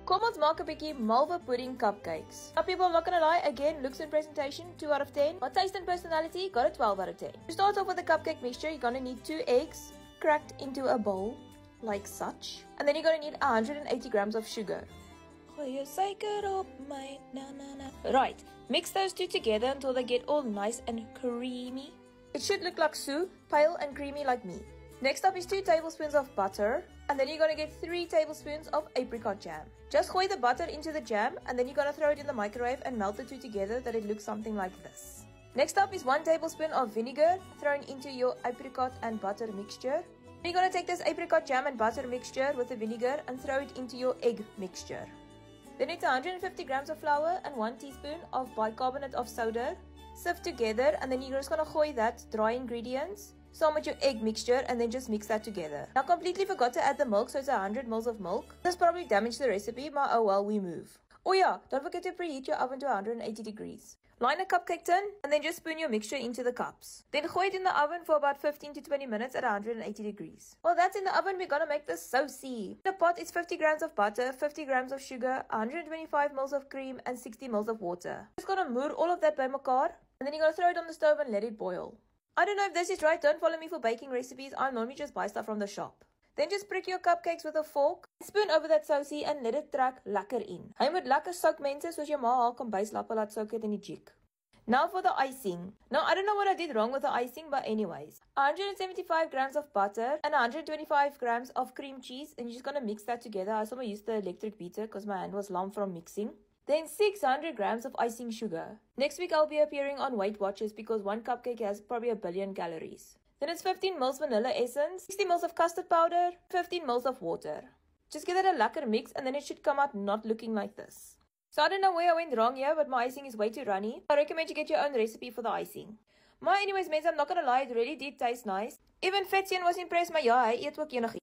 Kom ons maak 'n bietjie malva pudding cupcakes. Now people, I'm not gonna lie, again, looks and presentation, 2 out of 10. But taste and personality, got a 12 out of 10. To start off with the cupcake mixture, you're gonna need 2 eggs cracked into a bowl, like such. And then you're gonna need 180 grams of sugar. Right, mix those two together until they get all nice and creamy. It should look like soup, pale and creamy like me. Next up is 2 tablespoons of butter, and then you're going to get 3 tablespoons of apricot jam. Just pour the butter into the jam, and then you're going to throw it in the microwave and melt the two together that it looks something like this. Next up is 1 tablespoon of vinegar thrown into your apricot and butter mixture. Then you're going to take this apricot jam and butter mixture with the vinegar and throw it into your egg mixture. Then it's 150 grams of flour and 1 teaspoon of bicarbonate of soda. Sift together, and then you're just going to pour that dry ingredients some with your egg mixture, and then just mix that together. Now completely forgot to add the milk, so it's 100 ml of milk. This probably damaged the recipe, but oh well, we move. Oh yeah, don't forget to preheat your oven to 180 degrees. Line a cupcake tin, and then just spoon your mixture into the cups. Then pour it in the oven for about 15 to 20 minutes at 180 degrees. While that's in the oven, we're gonna make this saucy. In the pot, it's 50 grams of butter, 50 grams of sugar, 125 ml of cream, and 60 ml of water. Just gonna moer all of that by mekaar, and then you're gonna throw it on the stove and let it boil. I don't know if this is right, don't follow me for baking recipes, I normally just buy stuff from the shop. Then just prick your cupcakes with a fork, spoon over that sausie and let it trek lekker in. Hy moet lekker soak mense, soos jou ma haar kombuislappe laat soak het in die jik. Now for the icing. Now I don't know what I did wrong with the icing, but anyways. 175 grams of butter and 125 grams of cream cheese, and you're just gonna mix that together. I somehow used the electric beater because my hand was lump from mixing. Then 600 grams of icing sugar. Next week I'll be appearing on Weight Watchers because 1 cupcake has probably 1 billion calories. Then it's 15 ml vanilla essence, 60 ml of custard powder, 15 ml of water. Just give it a lekker mix and then it should come out not looking like this. So I don't know where I went wrong here, but my icing is way too runny. I recommend you get your own recipe for the icing. Maar anyways, mensen, I'm not gonna lie, it really did taste nice. Even Fetzian was impressed, maar ja, hy eet ook enig.